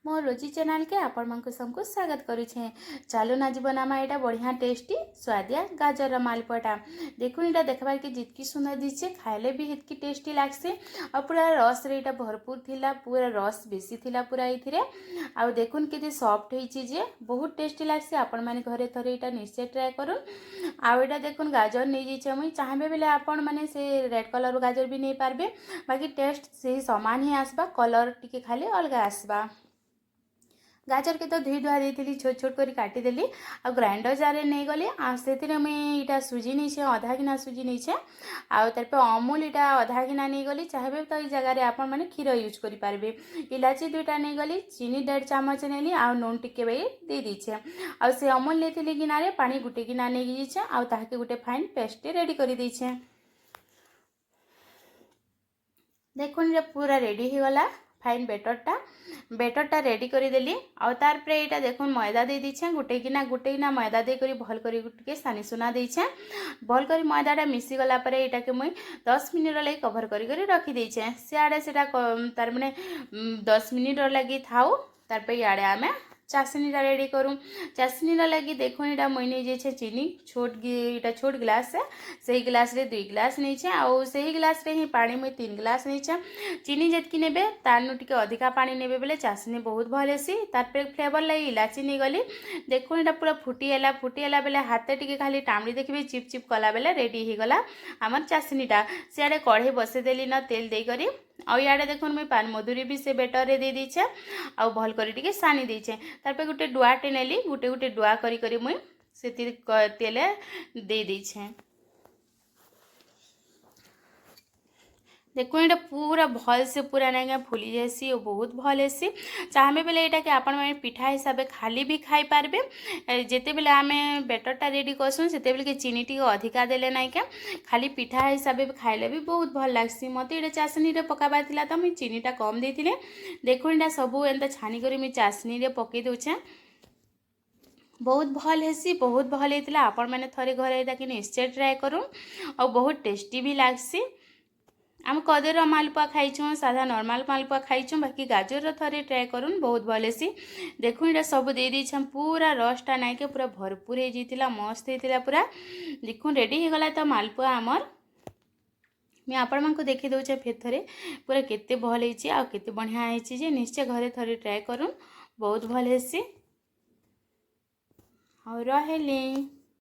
मो रोजी चैनल के आपण मानक सबको स्वागत करुछे। चलो ना जी बनामा एटा बढ़िया टेस्टी स्वादिया गाजर मालपुआटा। देखो इटा देखबार के जितकी सुंदर दिखे खाइले भी इतकी टेस्टी लागसे और पूरा रस रे इटा भरपूर थिला, पूरा रस बेसी थिला पूरा इथिरे। आ देखुन केते सॉफ्ट होईची जे बहुत टेस्टी लागसे। आपण माने घरे थरे इटा निश्चय ट्राई करूँ। आ एटा देखुन गाजर नहीं जाइछे मुई चाहबे बेले आपण माने से रेड कलर गाजर भी नहीं पारबे, बाकी टेस्ट से समान ही आसबा, कलर टिके खाली अलग आसबा। गाजर के तो धुई धुआ देती छोट छोट कर काटिदेली आ ग्राइंडर जार नहीं गली से मुझे इटा सुजी नहीं अधा गिना सुजी नहीं आर अमूल इटा अधा गिना नहीं गली चाहे तो ये जगह आप क्षीर यूज करेंगे। इलाची दुईटा नहीं गली, चीनी 1.5 चामच नेली आ नून टिके दे दीछे आ से अमूल नहीं गिनारे पानी गुटे गिना नहीं जाइए आ गोटे फाइन पेस्ट रेडी कर दीछे। देखुन पूरा रेडी हो गला फाइन बेटरटा रेडी करदेली आ तार पे यहाँ देखुन मैदा दे दीछे गुटे गिना मैदा दे करी भल कर सानी सुना देछे। भल कर मैदाटा मिसी गला परे यहाँ के मुई 10 मिनिट लगी कभर कर रखी देछे। सियाड़े से तार माने 10 मिनिट लगी थाऊ तार पे इे आमे चाशनीटा रेडी करूँ। चाशनीटा लगी देखो यहाँ मुई नहीं जाइए चीनी छोट गिलास से गिलास रे 2 गिलास नहीं आउ से गिलास रे ही पानी मुई 3 गिलास नहीं। चीनी जितकी नेबे तानु टिके अधिका पानी नेबे बेले चाशनी बहुत भल हेसी। तार पे फ्लेवर लगी इलाची नहीं गली देखो यहाँ पूरा फुटीला बेले हाथ टिके खाली टामड़ी देखिए चिप चिप कला बेले रेडी हो गला आमर चाशनीटा। सियाड़े कढ़ई बसईदेली न तेल देकर आड़े देखुन मुई पान मधुरी भी से बेटर रे दे दीछे आ भल कर सानी देछे। तार पे गोटे डुआटे नेली गोटे गोटे डुआ करी मुई से तेल दे दीछे। देखो ये पूरा भल से पूरा नहीं फुली जासी और बहुत भल हेसी। चाहे बेले यहाँ कि आपण मैंने पिठा हिसाब से खाली भी खाई पारबे। जिते बेले आम बेटरटा रेडी करसुँ से के चीनी टी अधिका देले ना क्या खाली पिठा हिसाब से खाइले भी बहुत भल लगसी। मत ये चाशनी पकाबार था तो मुझे चीनीटा कम देती। देखो यहाँ सब एंता छानी कर मुझे चाशनी पकई दूचे बहुत भल हेसी, बहुत भल होता। आपण मैंने थरे घरे कि निश्चय ट्राए करूँ और बहुत टेस्टी भी लगसी। आम कदर मालपुआ खाइछुँ, साधा नॉर्मल मालपुआ खाइछुँ, बाकी गाजर थरे ट्राए करूँ बहुत भल सी। देखो यहाँ सब दे दीछे पूरा रसटा नाई के पूरा भरपूर हो जाता मस्त होता पूरा। देखो रेडी हो गला तो मालपुआ आमर मैं आपण मानक देखी दौचे फिर थरे पूरा केते भल होइछि आ केते बढ़िया होइछि जे निश्चय घरे थरे ट्राए करूँ बहुत भल हेसी। और रहेली।